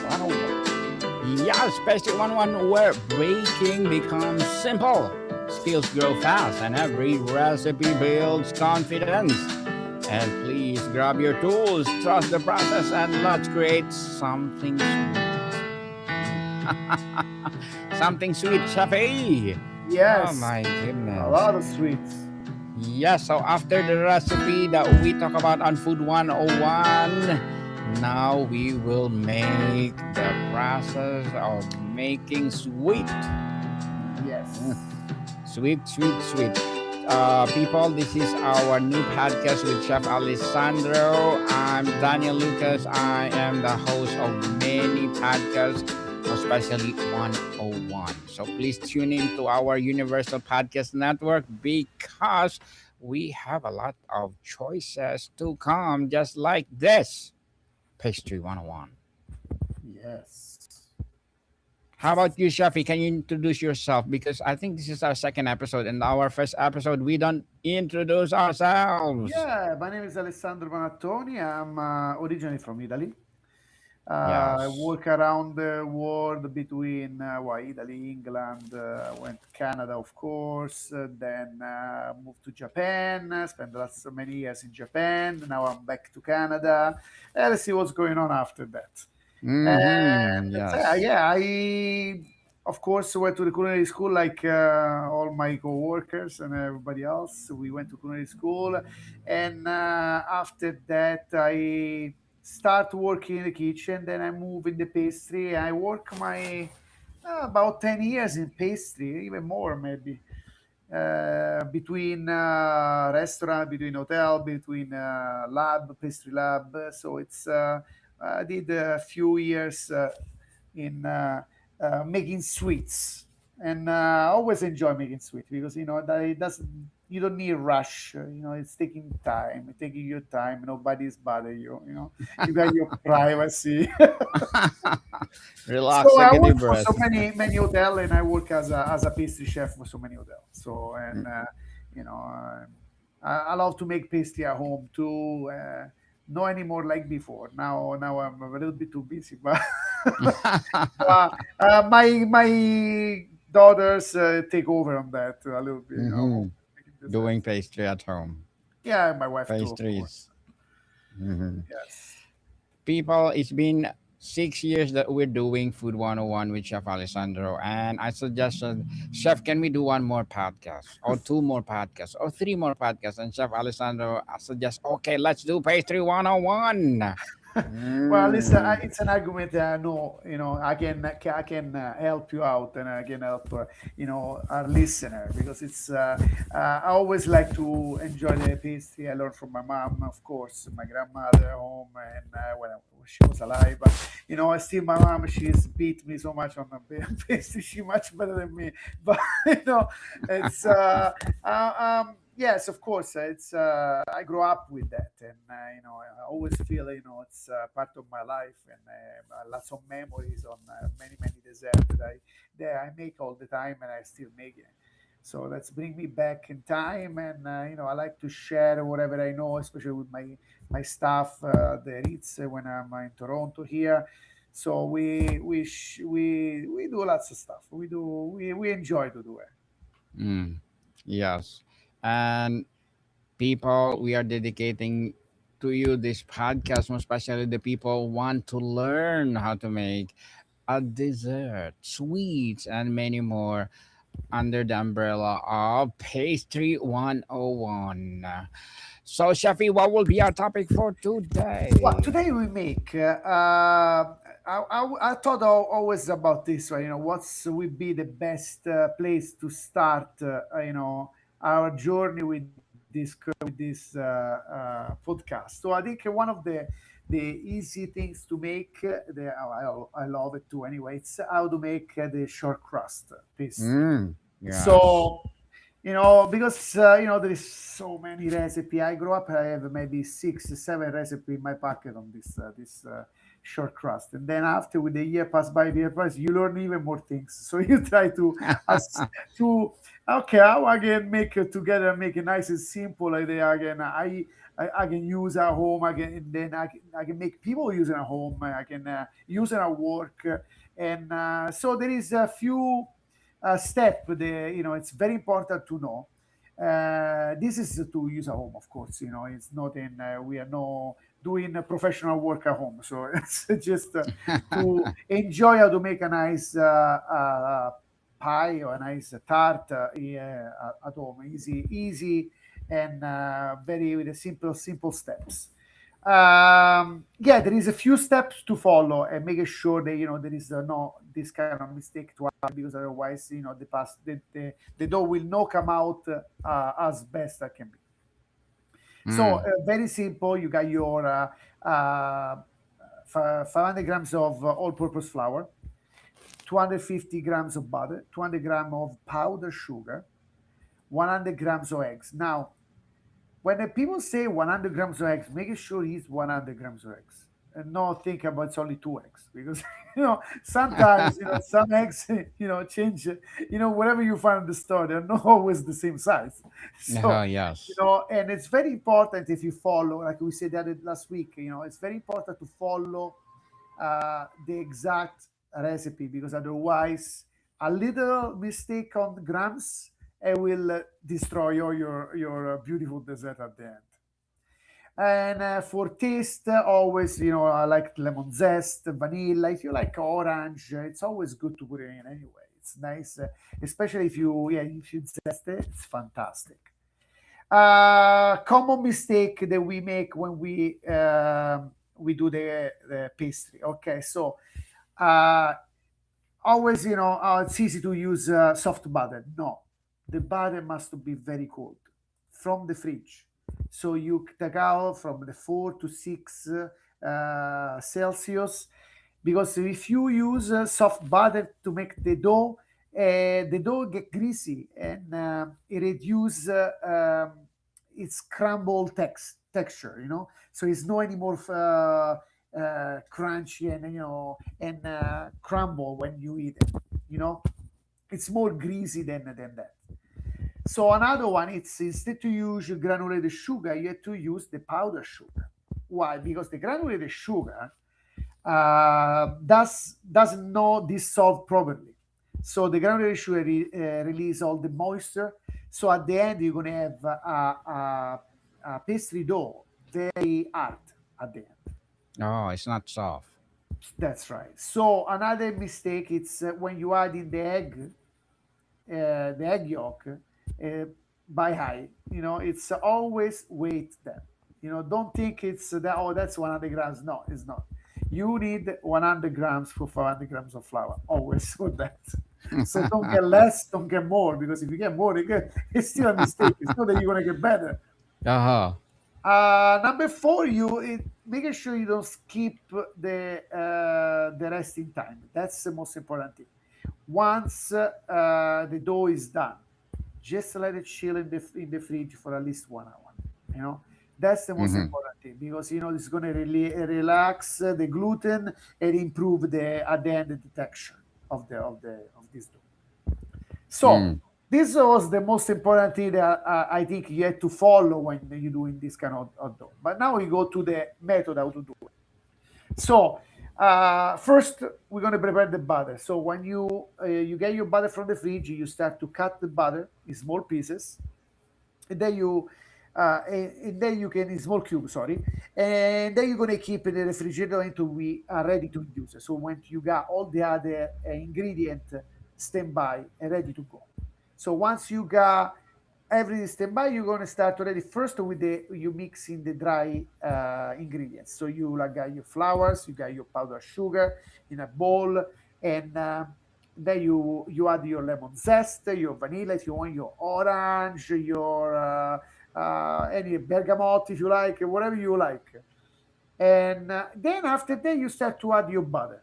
101. Yes, Pastry 101, where baking becomes simple, skills grow fast, and every recipe builds confidence. And please grab your tools, trust the process, and let's create something sweet. Something sweet, Shafi. Oh Yes, my a goodness. lot of sweets. Yes, so after the recipe that we talk about on Food 101, now we will make the process of making sweet. Mm, Yes. sweet, sweet, sweet. People, this is our new podcast with Chef Alessandro. I'm Daniel Lucas. I am the host of many podcasts, especially 101. So please tune in to our Universal Podcast Network because we have a lot of choices to come, just like this Pastry 101. Yes. How about you, Shafi? Can you introduce yourself? Because I think this is our second episode, and our first episode, we don't introduce ourselves. Yeah, my name is Alessandro Manattoni. I'm originally from Italy. I Yes. work around the world between Italy, England, went to Canada, of course, then moved to Japan, spent the last so many years in Japan. Now I'm back to Canada. Let's see what's going on after that. Mm-hmm. And Yes. yeah, I of course went to the culinary school like all my co-workers and everybody else. We went to culinary school, and after that I start working in the kitchen. Then I move in the pastry. I work my about 10 years in pastry, even more maybe, between restaurant, between hotel, between lab, pastry lab. So it's I did a few years in making sweets, and I always enjoy making sweets because that it doesn't. You don't need rush. It's taking time, taking your time. Nobody's bother you. You got your privacy. Relax, So take I a deep work for breath. so many hotel, and I work as a pastry chef for so many hotels. So and you know, I love to make pastry at home too. No anymore like before. Now I'm a little bit too busy, but my daughters take over on that a little bit. Mm-hmm. Making dessert. Doing pastry at home. Yeah, my wife too, of course. Pastries. Mm-hmm. Yes. People, it's been 6 years that we're doing Food 101 with Chef Alessandro. And I suggested, Chef, can we do one more podcast or two more podcasts or three more podcasts? And Chef Alessandro suggests, okay, let's do Pastry 101. Well, listen, Mm. it's an argument that I know, I can help you out, and I can help, our listener, because I always like to enjoy the pastry I learned from my mom, of course, my grandmother at home, and when she was alive. But, I still, my mom, she's beat me so much on the pastry. She much better than me. But, it's, yes, of course. It's I grew up with that, and I always feel it's part of my life, and lots of memories on many desserts that I make all the time, and I still make it. So let's bring me back in time, and I like to share whatever I know, especially with my staff, the Ritz, when I'm in Toronto here. So we do lots of stuff. We enjoy to do it. Mm. Yes. And people, we are dedicating to you this podcast, most especially the people want to learn how to make a dessert, sweets, and many more under the umbrella of Pastry 101. So, Shafi, what will be our topic for Well, today? today we make. I thought always about this, right? What's would be the best place to start? Our journey with this podcast. So I think one of the easy things to make. I love it too. Anyway, it's how to make the short crust pastry. Yes. So because there is so many recipe. I grew up, I have maybe 6 7 recipe in my pocket on this short crust, and then after, with the year pass, you learn even more things. So you try to as to okay, how I can make it together, make it nice and simple like they again. I can use at home. I can make people use it at home. I can use it at work, and so there is a few step. It's very important to know. This is to use at home, of course. It's not in. We are no doing a professional work at home, so it's just to enjoy how to make a nice pie or a nice tart yeah, at home. Easy, and very with a simple steps. Yeah, there is a few steps to follow and making sure that there is no this kind of mistake to happen, because otherwise the dough will not come out as best as can be. So Mm. very simple. You got your 500 grams of all-purpose flour, 250 grams of butter, 200 grams of powdered sugar, 100 grams of eggs. Now, when the people say 100 grams of eggs, make sure it's 100 grams of eggs, and not think about it's only two eggs, because sometimes some eggs change. Whatever you find in the store, they're not always the same size. So Yes. and it's very important, if you follow, like we said that last week. It's very important to follow the exact recipe, because otherwise a little mistake on the grams, it will destroy all your beautiful dessert at the end. And for taste, always, I like lemon zest, vanilla. If you like orange, it's always good to put it in anyway. It's nice, especially if you zest it, it's fantastic. Common mistake that we make when we do the pastry. Okay, so uh, always, it's easy to use soft butter. No, the butter must be very cold from the fridge. So you take out from the 4 to 6 Celsius, because if you use soft butter to make the dough get greasy, and it reduce its crumble texture. So it's no anymore crunchy, and crumble when you eat it. You know, it's more greasy than that. So another one, it's instead to use granulated sugar, you have to use the powdered sugar. Why? Because the granulated sugar doesn't not dissolve properly. So the granulated sugar release all the moisture. So at the end, you're gonna have a pastry dough very hard at the end. Oh, it's not soft. That's right. So another mistake, it's when you add in the egg yolk by high. It's always weight them. Don't think it's that. Oh, that's 100 grams. No, it's not. You need 100 grams for 500 grams of flour. Always for that. So don't get less, don't get more, because if you get more, it's still a mistake. It's not that you're gonna get better. Uh-huh. Number four, making sure you don't skip the resting time. That's the most important thing. Once the dough is done, just let it chill in the fridge for at least 1 hour. You know, that's the most Mm-hmm. important thing, because it's going to really relax the gluten and improve the at the end the texture of this dough. So Mm. this was the most important thing that I think you have to follow when you're doing this kind of dough. But now we go to the method how to do it. So first, we're going to prepare the butter. So when you get your butter from the fridge, you start to cut the butter in small pieces, and then you can in small cubes, sorry, and then you're going to keep in the refrigerator until we are ready to use it. So when you got all the other ingredient standby and ready to go. So once you got everything standby, you're going to start already first with you mixing the dry ingredients. So you like got your flours, you got your powdered sugar in a bowl, and then you add your lemon zest, your vanilla if you want, your orange, your any bergamot if you like, whatever you like. And then after that, you start to add your butter,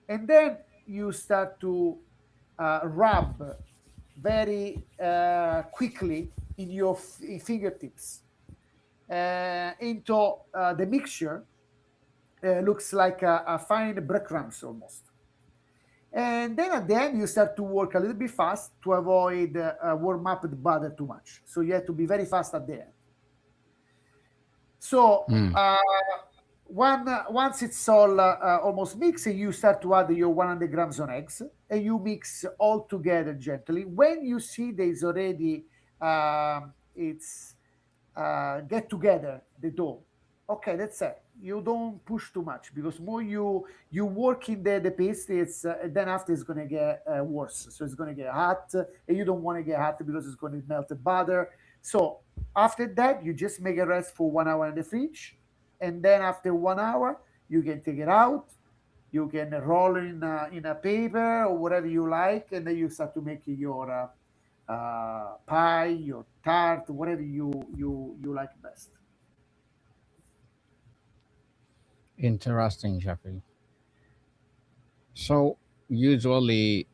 and then you start to rub very quickly in your fingertips into the mixture. Looks like a fine breadcrumbs almost. And then at the end, you start to work a little bit fast to avoid warm up the butter too much. So you have to be very fast at the end. So Mm. once it's all almost mixed, you start to add your 100 grams on eggs, and you mix all together gently. When you see there's already it's get together the dough. Okay, that's it. You don't push too much because more you work in the paste, it's then after it's gonna get worse. So it's gonna get hot, and you don't want to get hot because it's gonna melt the butter. So after that, you just make a rest for 1 hour in the fridge, and then after 1 hour, you can take it out. You can roll it in a paper or whatever you like, and then you start to make your pie, your tart, whatever you like best. Interesting, Shafi. So usually,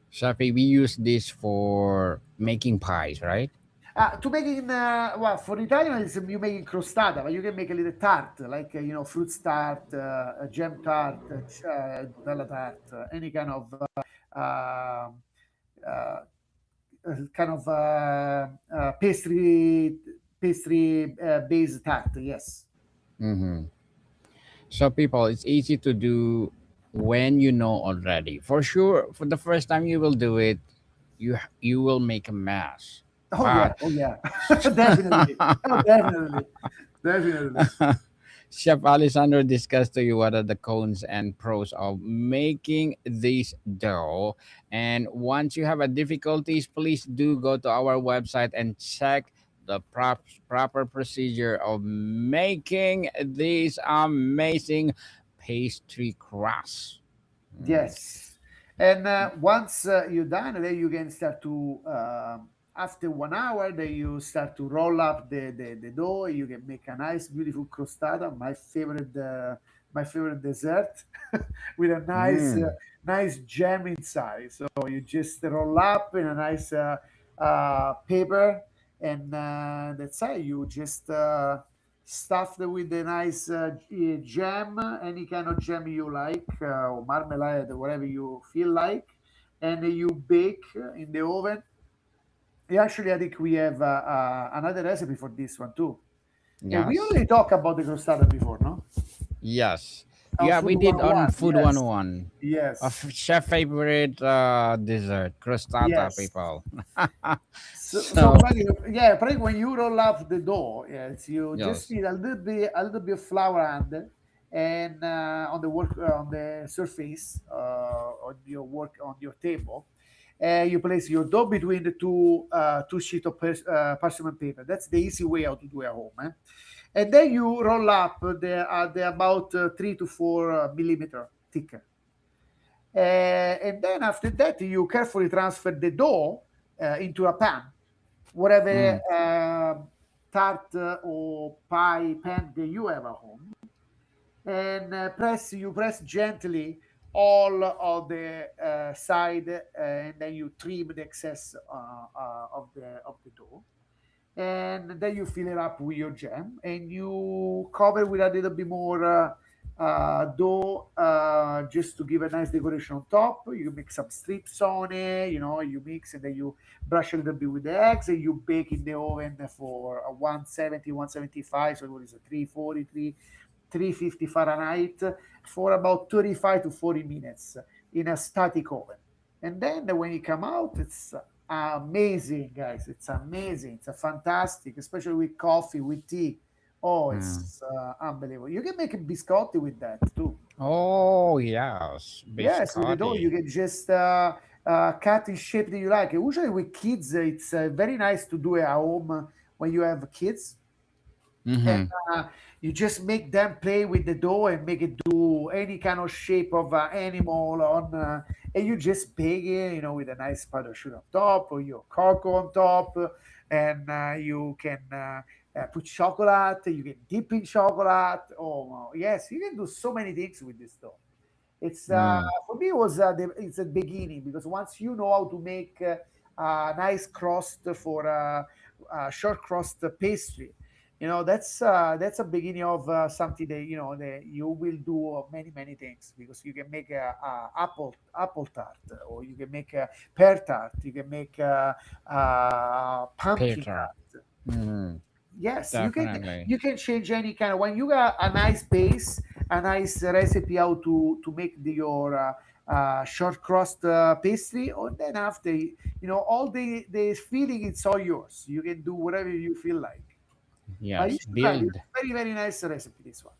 Shafi, we use this for making pies, right? To make it well, for Italian, you make it crostata, but you can make a little tart, like fruit tart, a jam tart, Nutella tart, any uh, uh, pastry based tart. Yes. Mm-hmm. So people, it's easy to do when you know already. For sure, for the first time you will do it, you will make a mess. Oh yeah. But Oh yeah. Definitely. Oh, definitely. Definitely. Chef Alessandro discussed to you what are the cons and pros of making this dough. And once you have a difficulties, please do go to our website and check the proper procedure of making these amazing pastry crust. Mm. Yes. And once you're done, then you can start to, after 1 hour, then you start to roll up the dough. You can make a nice, beautiful crostata, my favorite dessert, with a Mm. nice jam inside. So you just roll up in a nice paper, and that's it. You just stuffed with the nice jam, any kind of jam you like, or marmalade, whatever you feel like, and you bake in the oven. Actually, I think we have another recipe for this one too. We Yes. already talked about the crostata before, no? Yes. On Yeah, Food we did on 101, Food yes, 101. yes, Chef favorite dessert, crostata, yes. people. So So, probably when you roll up the dough, yes, you just yes. need a little bit of flour under, and on the work on the surface on your work on your table, you place your dough between the two sheets of parchment paper. That's the easy way how to do it at home, eh? And then you roll up the about 3 to 4 millimeter thicker. And then after that, you carefully transfer the dough into a pan, whatever Mm. tart or pie pan that you have at home, and press gently all of the side, and then you trim the excess of the dough, and then you fill it up with your jam, and you cover with a little bit more dough, just to give a nice decoration on top. You make some strips on it, you mix, and then you brush a little bit with the eggs, and you bake in the oven for 170, 175, so what is it, 340, 350 Fahrenheit, for about 35 to 40 minutes in a static oven. And then when it come out, it's amazing, guys. It's amazing. It's a fantastic, especially with coffee, with tea. Oh, Mm. it's unbelievable. You can make a biscotti with that too. Oh, yes. Yes, with the dough, you Biscotti. can just cut in shape that you like. Usually with kids, it's very nice to do it at home when you have kids, and Mm-hmm. uh, you just make them play with the dough and make it do any kind of shape of animal on, and you just bake it, with a nice powder sugar on top or your cocoa on top, and you can put chocolate. You can dip in chocolate. Oh yes, you can do so many things with this dough. It's Mm. for me, it's a beginning, because once you know how to make a nice crust for a short crust pastry, that's a beginning of something that that you will do many things, because you can make a apple tart, or you can make a pear tart, you can make a pumpkin Peter. tart. Mm. Yes, Definitely. you can change any kind of when you got a nice base, a nice recipe how to make your short crust pastry, or then after all the feeling it's all yours. You can do whatever you feel like. But you Yes, should try it. It's build very very nice recipe this one.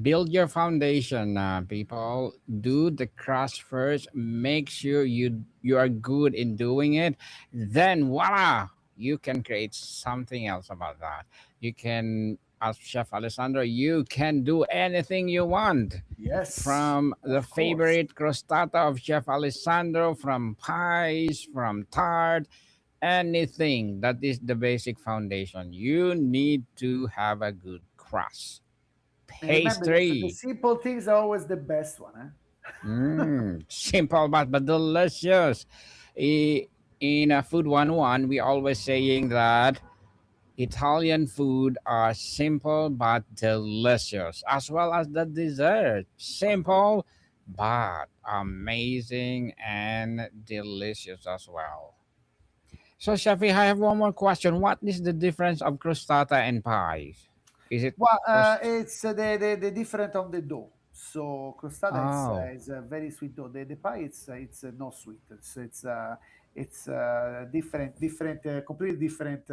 build your foundation, people. Do the crust first. Make sure you are good in doing it. Then voila, you can create something else about that. You can, as Chef Alessandro, you can do anything you want. Yes, From the of course. favorite crostata of Chef Alessandro, from pies, from tart, anything that is the basic foundation. You need to have a good crust. And remember, the Pastry. simple things are always the best one. Simple but delicious. In a food 101, we always saying that Italian food are simple but delicious, as well as the dessert. Of course. Simple but amazing and delicious as well. So, Shafi, I have one more question. What is the difference of crostata and pies? Is it Well, crust? it's the different of the dough. So crostata Oh, is a very sweet dough. The pie it's not sweet. It's different, completely different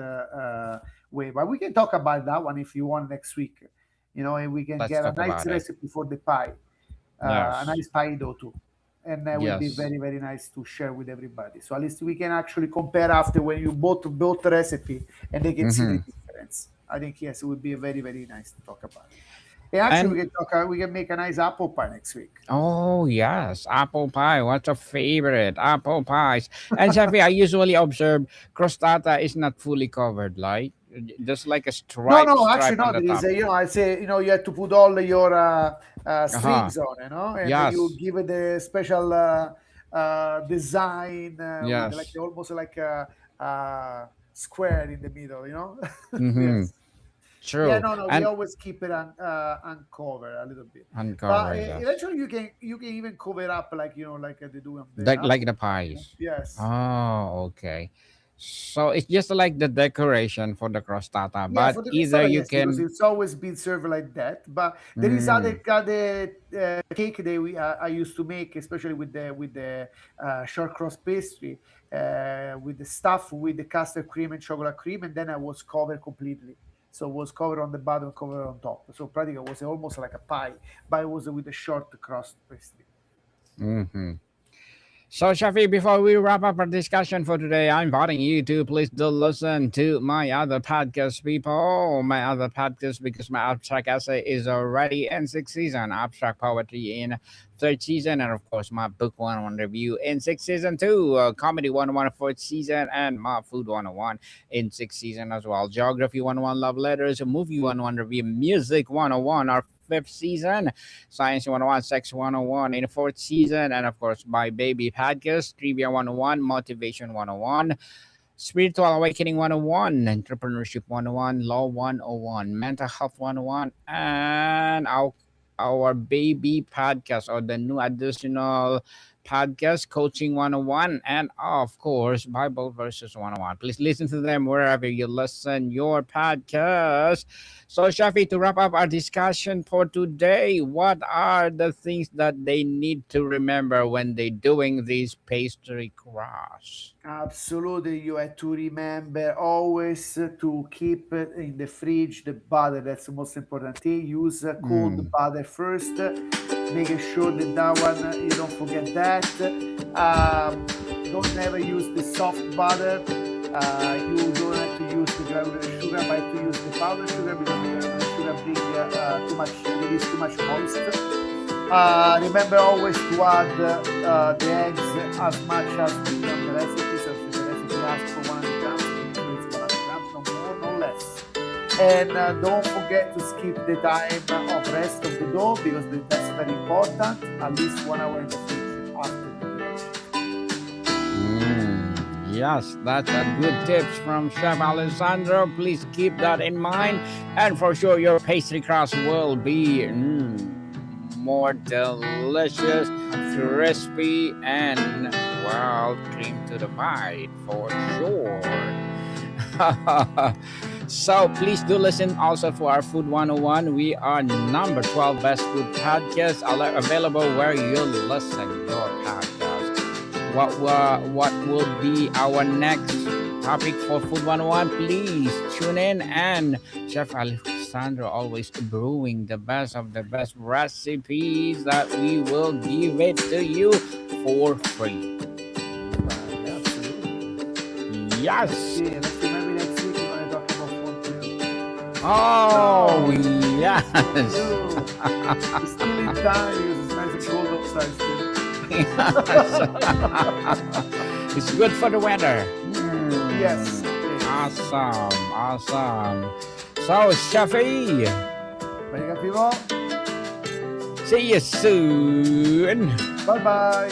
way. But we can talk about that one if you want next week. And we can let's get a talk nice about it. recipe for the pie, a Yes, nice pie dough too, and that will be yes. very very nice to share with everybody. So at least we can actually compare after when you both recipe, and they can see the Mm-hmm. difference. I think yes, it would be very very nice to talk about it. And actually, And we can talk. We can make a nice apple pie next week. oh yes, apple pie. What's a favorite? Apple pies. And Shafi, I usually observe crostata is not fully covered, like just like a No, stripe no, actually, stripe on no. the There is top. a, I say, you have to put all your Uh-huh. strings on, and then you Yes. give it a special design with like Yes. almost like a square in the middle. Mm-hmm. Yes. Yeah, True. no, no. We And always keep it uncovered a little bit, but uncovered, yes. eventually you can even cover it up like like they do on the Like apple the pie. pies. Yes. Oh, okay. So it's just like the decoration for the crostata, Yeah, but for the either crostata, you yes, because can. it's always been served like that. But there is Mm, other cake that I used to make, especially with the short cross pastry, with the stuff with the custard cream and chocolate cream, and then I was covered completely. So it was covered on the bottom, covered on top. So practically it was almost like a pie, but it was with a short crust pastry. mm-hmm. So, Shafi, before we wrap up our discussion for today, I'm inviting you to please do listen to my other podcast, people. My other podcast, because my abstract essay is already in sixth season, abstract poetry in third season, and of course, my book 101 review in sixth season too, comedy 101 fourth season, and my food 101 in sixth season as well. Geography 101 love letters, movie 101 review, music 101, our fifth season. Science 101, Sex 101 in the fourth season, and of course, my baby podcast, Trivia 101, Motivation 101, Spiritual Awakening 101, Entrepreneurship 101, Law 101, Mental Health 101, and our baby podcast or the new additional podcast, Coaching 101, and of course, Bible Verses 101. Please listen to them wherever you listen your podcast. So, Shafi, to wrap up our discussion for today, what are the things that they need to remember when they doing these pastry crafts? Absolutely, you have to remember always to keep it in the fridge the butter. That's the most important thing. Use cold Mm, butter first, making sure that one you don't forget that. Um, don't never use the soft butter. You don't have to use the granulated sugar, but to use the powdered sugar because the granulated sugar bring too much, release too much moisture. Remember always to add the eggs as much as we on the recipe. So if the recipe asks for 100 grams, it's 100 grams, no more, no less. And don't forget to skip the time of rest of the dough because that's very important. At least 1 hour in the fridge after the preparation. yes, that's a good tips from Chef Alessandro. Please keep that in mind, and for sure, your pastry crust will be more delicious, Absolutely. crispy, and well, cream to the bite for sure. So please do listen also for our Food 101. We are number 12 best food podcast available where you listen your podcast. What will be our next topic for Food 101? Please tune in, and Chef Alessandro always brewing the best of the best recipes that we will give it to you for free. Absolutely. Yes. Let's see, maybe next week we're going to talk about food too. Oh, yes. It's still in time because it's nice and cold outside still. It's good for the weather. Yes. Awesome. So, Shafi, Bye, people. see you soon. Bye-bye.